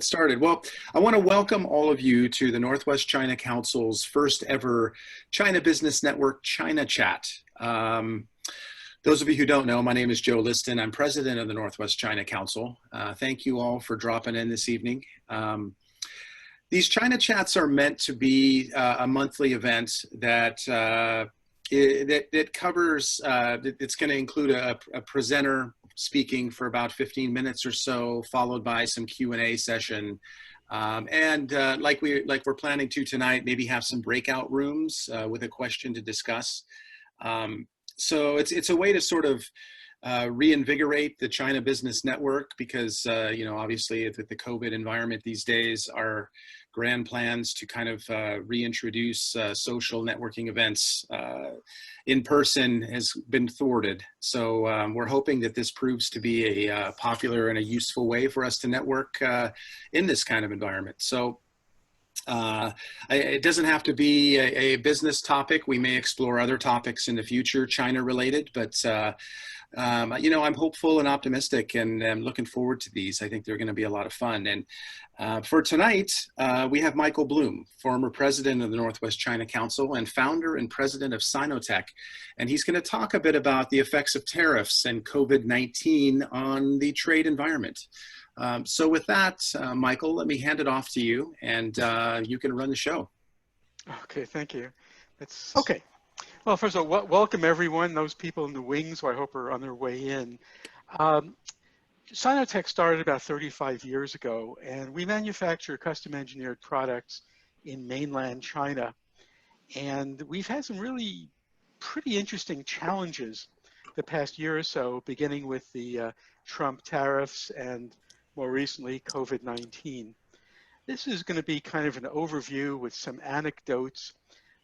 Started. Well, I want to welcome all of you to the Northwest China Council's first ever China Business Network China Chat. Those of you who don't know, my name is Joe Liston. I'm president of the Northwest China Council. Thank you all for dropping in this evening. These China Chats are meant to be a monthly event that covers, it's going to include a presenter speaking for about 15 minutes or so, followed by some Q&A session. Like we're planning to tonight, maybe have some breakout rooms with a question to discuss. So it's a way to sort of reinvigorate the China Business Network because, obviously with the COVID environment these days, our grand plans to kind of reintroduce social networking events in person has been thwarted. So we're hoping that this proves to be a popular and a useful way for us to network in this kind of environment. So it doesn't have to be a business topic. We may explore other topics in the future, China related, but I'm hopeful and optimistic, and I'm looking forward to these. I think they're going to be a lot of fun. And for tonight, we have Michael Bloom, former president of the Northwest China Council and founder and president of Sinotech. And he's going to talk a bit about the effects of tariffs and COVID-19 on the trade environment. So with that, Michael, let me hand it off to you, and you can run the show. Okay, thank you. That's okay. Well, first of all, welcome everyone, those people in the wings who I hope are on their way in. Sinotech started about 35 years ago, and we manufacture custom engineered products in mainland China. And we've had some really pretty interesting challenges the past year or so, beginning with the Trump tariffs and more recently COVID-19. This is going to be kind of an overview with some anecdotes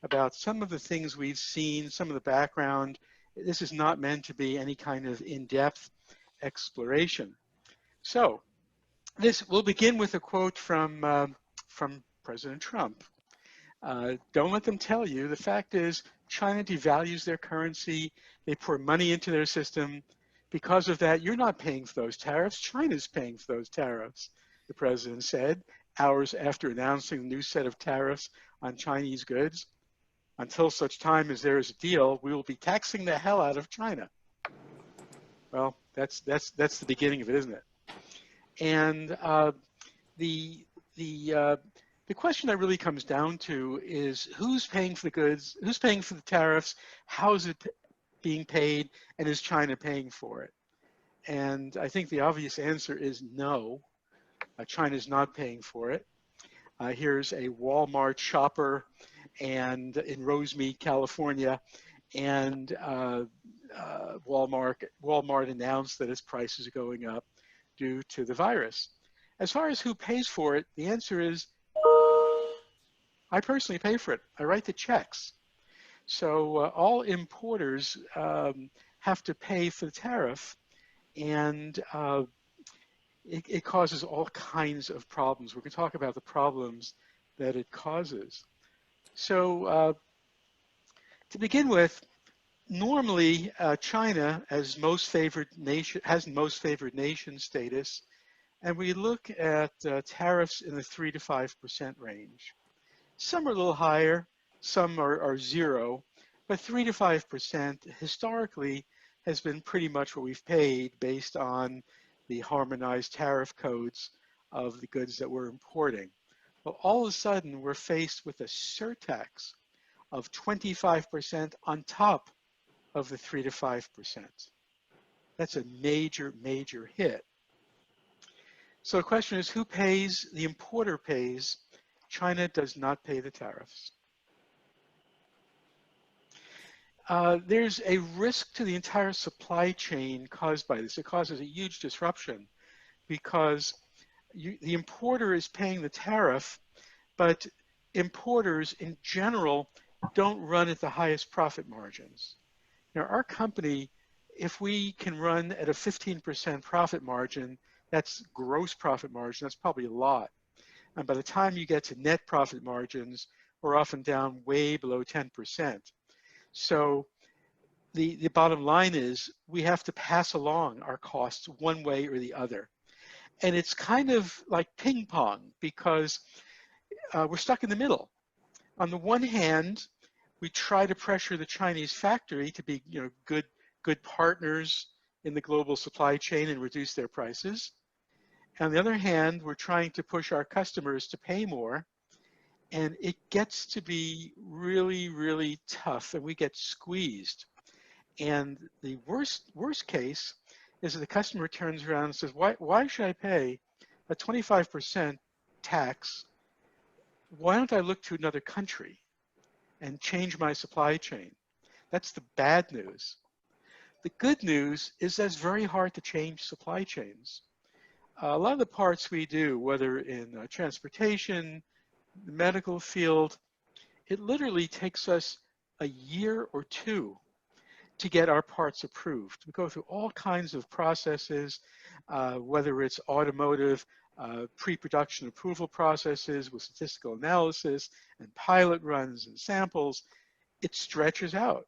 about some of the things we've seen, some of the background. This is not meant to be any kind of in-depth exploration. So we'll begin with a quote from President Trump. Don't let them tell you. The fact is, China devalues their currency. They pour money into their system. Because of that, you're not paying for those tariffs. China's paying for those tariffs, the president said, hours after announcing the new set of tariffs on Chinese goods. Until such time as there is a deal, we will be taxing the hell out of China. Well, that's the beginning of it, isn't it? And the question that really comes down to is who's paying for the goods, who's paying for the tariffs, how is it being paid, and is China paying for it? And I think the obvious answer is no. China's not paying for it. Here's a Walmart shopper and in Rosemead, California, and Walmart announced that its prices are going up due to the virus. As far as who pays for it, the answer is I personally pay for it. I write the checks. So all importers have to pay for the tariff, and it causes all kinds of problems. We're going to talk about the problems that it causes. So to begin with, normally China as most favored nation has most favored nation status, and we look at tariffs in the 3 to 5% range. Some are a little higher, some are zero, but 3 to 5% historically has been pretty much what we've paid based on the harmonized tariff codes of the goods that we're importing. Well, all of a sudden, we're faced with a surtax of 25% on top of the 3 to 5%. That's a major, major hit. So the question is, who pays? The importer pays. China does not pay the tariffs. There's a risk to the entire supply chain caused by this. It causes a huge disruption because the importer is paying the tariff, but importers in general don't run at the highest profit margins. Now, our company, if we can run at a 15% profit margin, that's gross profit margin, that's probably a lot. And by the time you get to net profit margins, we're often down way below 10%. So the bottom line is we have to pass along our costs one way or the other. And it's kind of like ping pong because we're stuck in the middle. On the one hand, we try to pressure the Chinese factory to be, good partners in the global supply chain and reduce their prices. On the other hand, we're trying to push our customers to pay more, and it gets to be really, really tough, and we get squeezed. And the worst case is that the customer turns around and says, why should I pay a 25% tax? Why don't I look to another country and change my supply chain? That's the bad news. The good news is that it's very hard to change supply chains. A lot of the parts we do, whether in transportation, the medical field, it literally takes us a year or two to get our parts approved. We go through all kinds of processes, whether it's automotive, pre-production approval processes with statistical analysis and pilot runs and samples. It stretches out.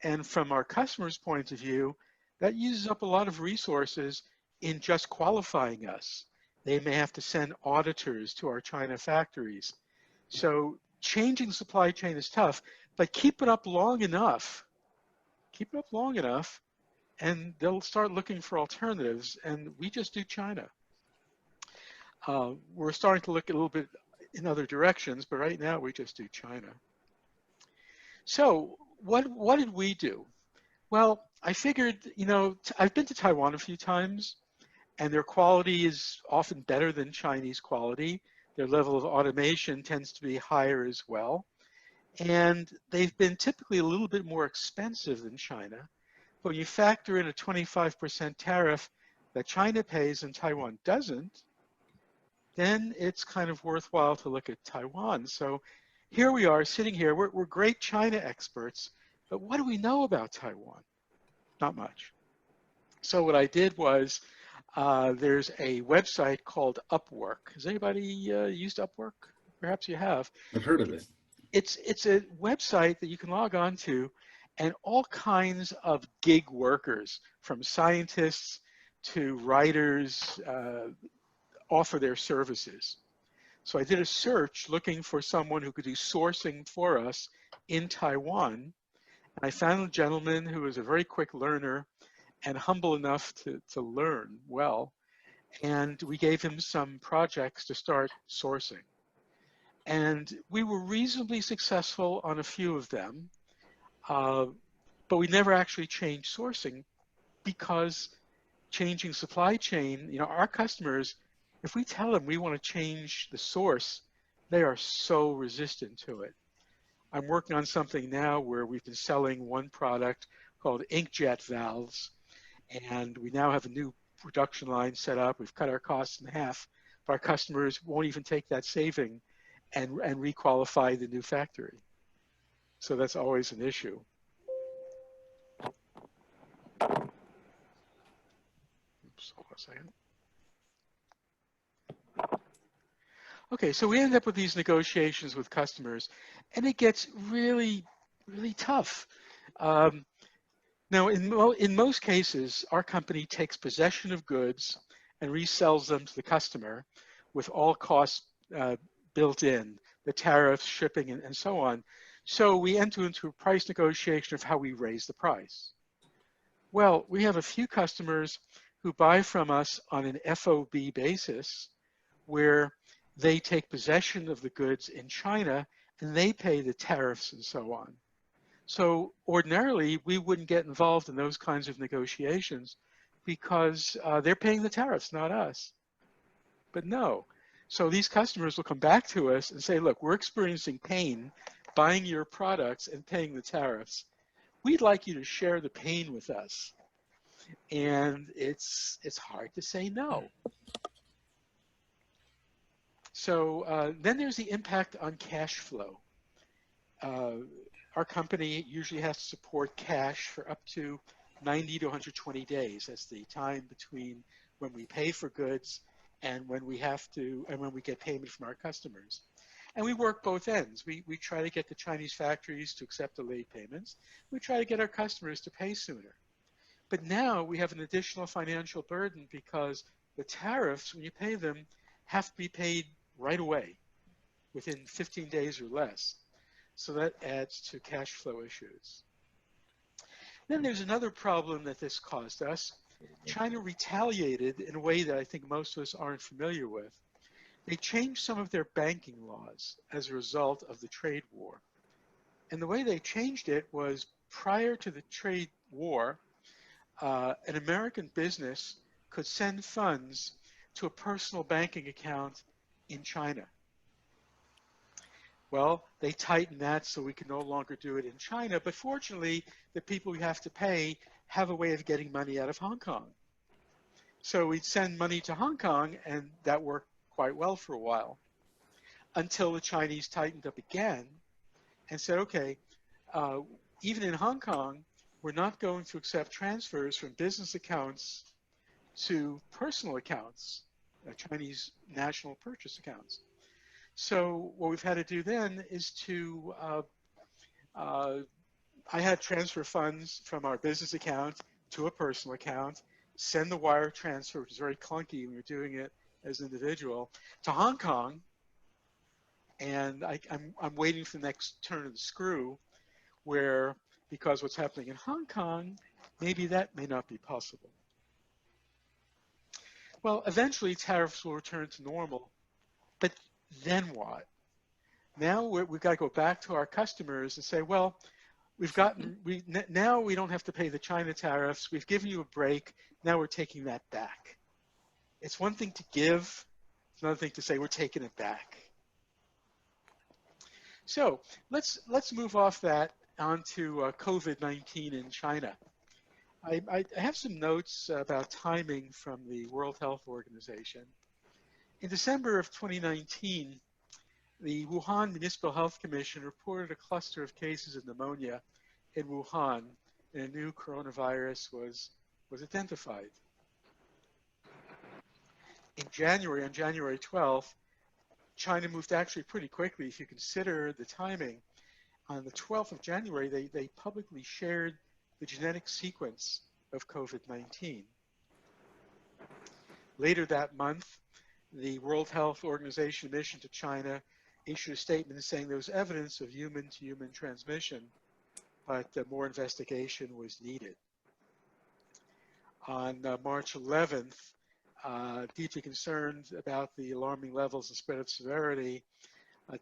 And from our customers' point of view, that uses up a lot of resources in just qualifying us. They may have to send auditors to our China factories. So changing supply chain is tough, but keep it up long enough, and they'll start looking for alternatives, and we just do China. We're starting to look a little bit in other directions, but right now we just do China. So what did we do? Well, I figured, I've been to Taiwan a few times, and their quality is often better than Chinese quality. Their level of automation tends to be higher as well. And they've been typically a little bit more expensive than China. But when you factor in a 25% tariff that China pays and Taiwan doesn't, then it's kind of worthwhile to look at Taiwan. So here we are sitting here, we're great China experts, but what do we know about Taiwan? Not much. So what I did was, there's a website called Upwork. Has anybody used Upwork? Perhaps you have. I've heard of it. It's a website that you can log on to, and all kinds of gig workers, from scientists to writers, offer their services. So I did a search looking for someone who could do sourcing for us in Taiwan. And I found a gentleman who was a very quick learner and humble enough to learn well. And we gave him some projects to start sourcing. And we were reasonably successful on a few of them, but we never actually changed sourcing because changing supply chain, our customers, if we tell them we want to change the source, they are so resistant to it. I'm working on something now where we've been selling one product called inkjet valves, and we now have a new production line set up. We've cut our costs in half, but our customers won't even take that saving and re-qualify the new factory. So that's always an issue. Oops, hold on a second. Okay, so we end up with these negotiations with customers, and it gets really, really tough. Now, in most cases, our company takes possession of goods and resells them to the customer with all costs built in, the tariffs, shipping, and so on. So we enter into a price negotiation of how we raise the price. Well, we have a few customers who buy from us on an FOB basis, where they take possession of the goods in China and they pay the tariffs and so on. So ordinarily, we wouldn't get involved in those kinds of negotiations because they're paying the tariffs, not us. But no. So these customers will come back to us and say, look, we're experiencing pain buying your products and paying the tariffs. We'd like you to share the pain with us. And it's hard to say no. So then there's the impact on cash flow. Our company usually has to support cash for up to 90 to 120 days. That's the time between when we pay for goods and when we get payment from our customers. And we work both ends. We try to get the Chinese factories to accept delayed payments. We try to get our customers to pay sooner. But now we have an additional financial burden because the tariffs, when you pay them, have to be paid right away, within 15 days or less. So that adds to cash flow issues. Then there's another problem that this caused us. China retaliated in a way that I think most of us aren't familiar with. They changed some of their banking laws as a result of the trade war. And the way they changed it was prior to the trade war, an American business could send funds to a personal banking account in China. Well, they tightened that so we can no longer do it in China, but fortunately, the people we have to pay have a way of getting money out of Hong Kong. So we'd send money to Hong Kong, and that worked quite well for a while, until the Chinese tightened up again and said, okay, even in Hong Kong, we're not going to accept transfers from business accounts to personal accounts, Chinese national purchase accounts. So what we've had to do then is to, I had to transfer funds from our business account to a personal account, send the wire transfer, which is very clunky when you're doing it as an individual, to Hong Kong, and I'm waiting for the next turn of the screw, where, because what's happening in Hong Kong, maybe that may not be possible. Well, eventually tariffs will return to normal, but then what? Now we've got to go back to our customers and say, well, now we don't have to pay the China tariffs. We've given you a break. Now we're taking that back. It's one thing to give. It's another thing to say we're taking it back. So let's move off that onto COVID-19 in China. I have some notes about timing from the World Health Organization. In December of 2019, the Wuhan Municipal Health Commission reported a cluster of cases of pneumonia in Wuhan, and a new coronavirus was identified. In January, on January 12th, China moved actually pretty quickly if you consider the timing. On the 12th of January, they publicly shared the genetic sequence of COVID-19. Later that month, the World Health Organization mission to China issued a statement saying there was evidence of human-to-human transmission, but more investigation was needed. On March 11th, deeply concerned about the alarming levels of spread of severity,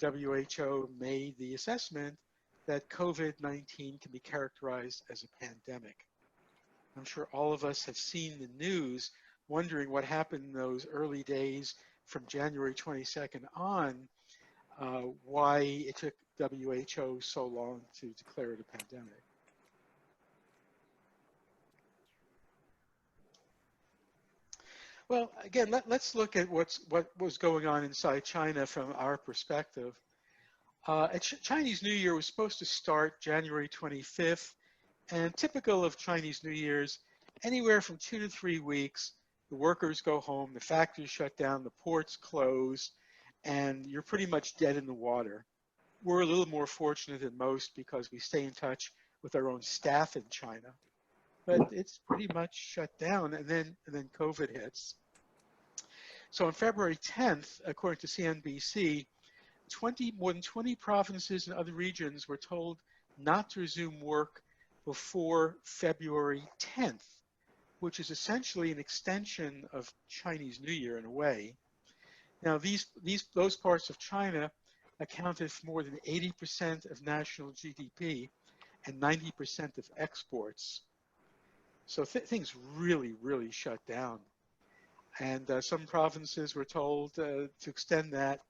WHO made the assessment that COVID-19 can be characterized as a pandemic. I'm sure all of us have seen the news, wondering what happened in those early days from January 22nd on, why it took WHO so long to declare it a pandemic. Well, again, let's look at what was going on inside China from our perspective. Chinese New Year was supposed to start January 25th, and typical of Chinese New Year's, anywhere from 2 to 3 weeks, the workers go home, the factories shut down, the ports close, and you're pretty much dead in the water. We're a little more fortunate than most because we stay in touch with our own staff in China, but it's pretty much shut down, and then COVID hits. So on February 10th, according to CNBC, more than 20 provinces and other regions were told not to resume work before February 10th, which is essentially an extension of Chinese New Year in a way. Now, those parts of China accounted for more than 80% of national GDP and 90% of exports. So things really, really shut down. And some provinces were told to extend that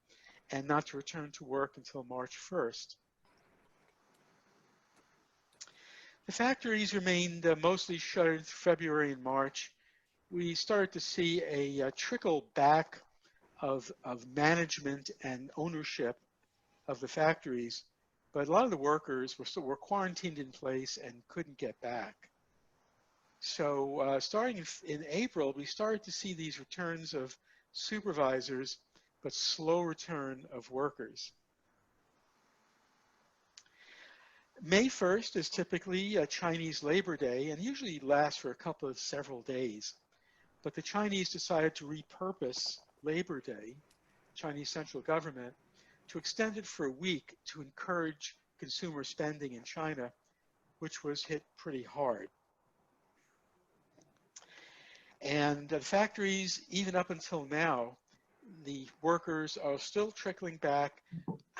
and not to return to work until March 1st. The factories remained mostly shuttered through February and March. We started to see a trickle back of management and ownership of the factories, but a lot of the workers were quarantined in place and couldn't get back. So starting in April, we started to see these returns of supervisors, but slow return of workers. May 1st is typically a Chinese Labor Day and usually lasts for several days. But the Chinese decided to repurpose Labor Day, Chinese central government, to extend it for a week to encourage consumer spending in China, which was hit pretty hard. And the factories, even up until now, the workers are still trickling back.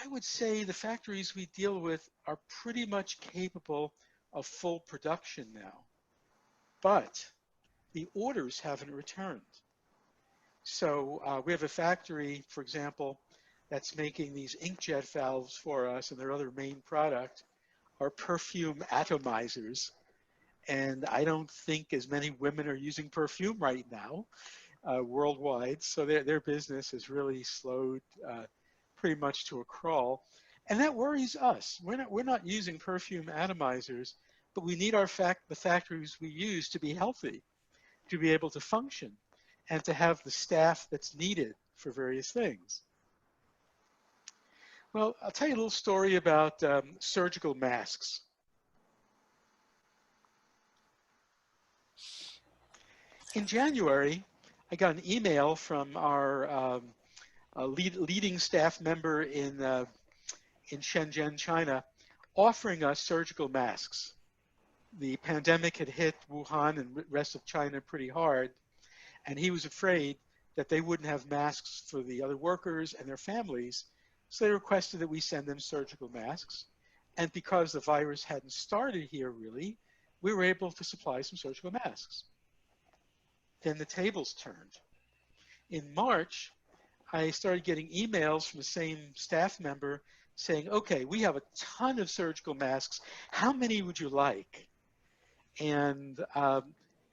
I would say the factories we deal with are pretty much capable of full production now, but the orders haven't returned. So we have a factory, for example, that's making these inkjet valves for us, and their other main product are perfume atomizers. And I don't think as many women are using perfume right now worldwide, so their business has really slowed pretty much to a crawl. And that worries us. We're not using perfume atomizers, but we need the factories we use to be healthy, to be able to function, and to have the staff that's needed for various things. Well, I'll tell you a little story about surgical masks. In January, I got an email from our leading staff member in Shenzhen, China, offering us surgical masks. The pandemic had hit Wuhan and the rest of China pretty hard, and he was afraid that they wouldn't have masks for the other workers and their families, so they requested that we send them surgical masks. And because the virus hadn't started here really, we were able to supply some surgical masks. Then the tables turned. In March, I started getting emails from the same staff member saying, okay, we have a ton of surgical masks. How many would you like? And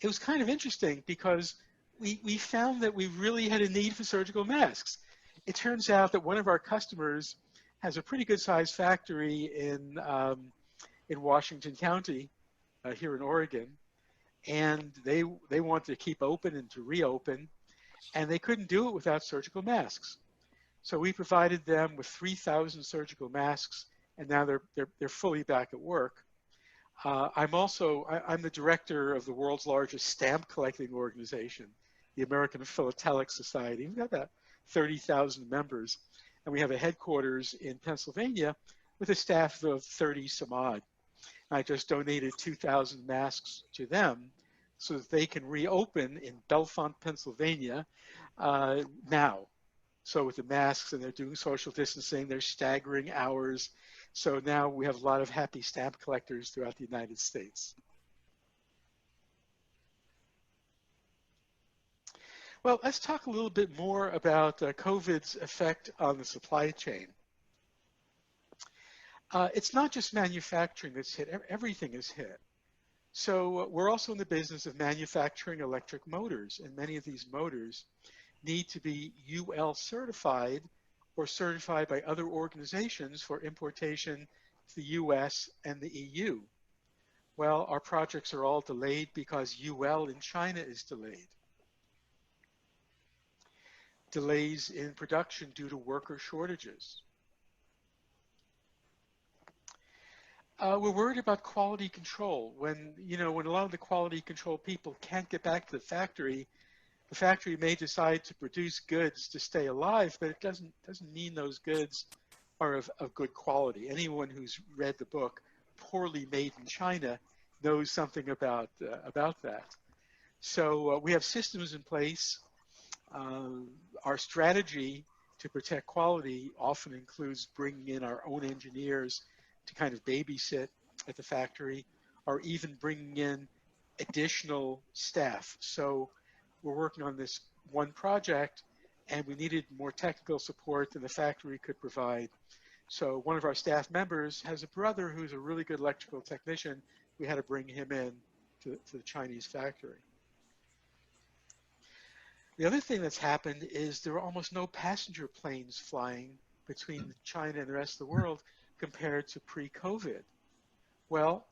it was kind of interesting because we found that we really had a need for surgical masks. It turns out that one of our customers has a pretty good sized factory in Washington County here in Oregon. And they wanted to keep open and to reopen, and they couldn't do it without surgical masks. So we provided them with 3,000 surgical masks, and now they're fully back at work. I'm the director of the world's largest stamp collecting organization, the American Philatelic Society. We've got about 30,000 members, and we have a headquarters in Pennsylvania with a staff of 30 some odd. I just donated 2,000 masks to them so that they can reopen in Bellefonte, Pennsylvania now. So with the masks, and they're doing social distancing, they're staggering hours. So now we have a lot of happy stamp collectors throughout the United States. Well, let's talk a little bit more about COVID's effect on the supply chain. It's not just manufacturing that's hit, everything is hit. So we're also in the business of manufacturing electric motors, and many of these motors need to be UL certified or certified by other organizations for importation to the US and the EU. Well, our projects are all delayed because UL in China is delayed. Delays in production due to worker shortages. We're worried about quality control. When a lot of the quality control people can't get back to the factory may decide to produce goods to stay alive, but it doesn't mean those goods are of good quality. Anyone who's read the book Poorly Made in China knows something about that. So we have systems in place. Our strategy to protect quality often includes bringing in our own engineers to kind of babysit at the factory, or even bringing in additional staff. So we're working on this one project, and we needed more technical support than the factory could provide. So one of our staff members has a brother who's a really good electrical technician. We had to bring him in to the Chinese factory. The other thing that's happened is there are almost no passenger planes flying between China and the rest of the world compared to pre-COVID. Well,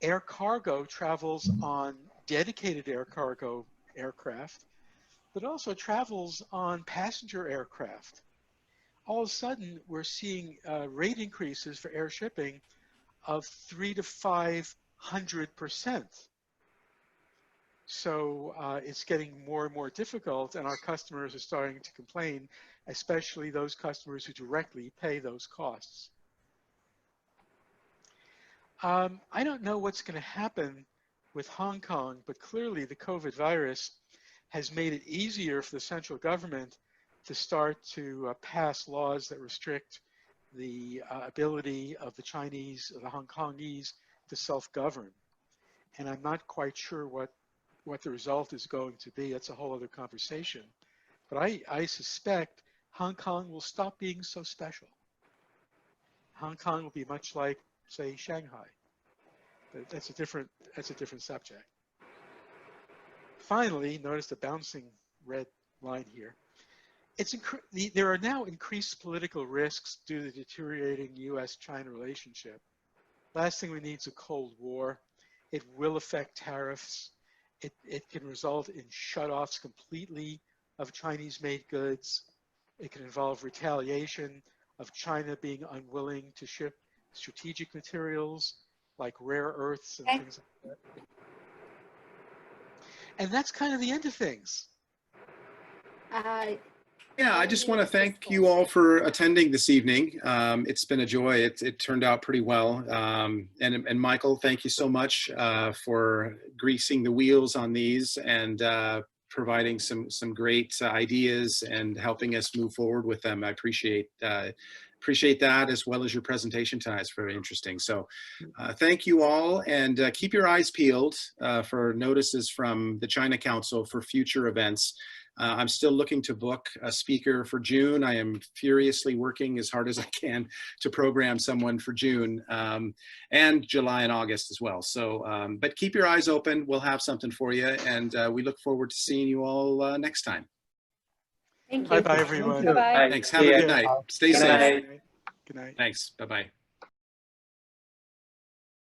air cargo travels on dedicated air cargo aircraft, but also travels on passenger aircraft. All of a sudden, we're seeing rate increases for air shipping of 300 to 500%. So it's getting more and more difficult, and our customers are starting to complain, especially those customers who directly pay those costs. I don't know what's going to happen with Hong Kong, but clearly the COVID virus has made it easier for the central government to start to pass laws that restrict the ability of the Chinese, or the Hong Kongese, to self-govern. And I'm not quite sure what the result is going to be. That's a whole other conversation. But I suspect Hong Kong will stop being so special. Hong Kong will be much like, say, Shanghai. But that's a different subject. Finally, notice the bouncing red line here. There are now increased political risks due to the deteriorating US-China relationship. Last thing we need is a Cold War. It will affect tariffs. It can result in shutoffs completely of Chinese-made goods. It can involve retaliation of China being unwilling to ship strategic materials like rare earths and things like that. And that's kind of the end of things. Yeah, I just want to thank you all for attending this evening. It's been a joy. It turned out pretty well. And Michael, thank you so much for greasing the wheels on these and providing some great ideas and helping us move forward with them. I appreciate that, as well as your presentation tonight. It's very interesting. So thank you all, and keep your eyes peeled for notices from the China Council for future events. I'm still looking to book a speaker for June. I am furiously working as hard as I can to program someone for June and July and August as well. So, but keep your eyes open. We'll have something for you, and we look forward to seeing you all next time. Thank you. Bye-bye, everyone. Bye-bye. Thanks. Have a good night. Stay safe. Good night. Thanks. Bye-bye.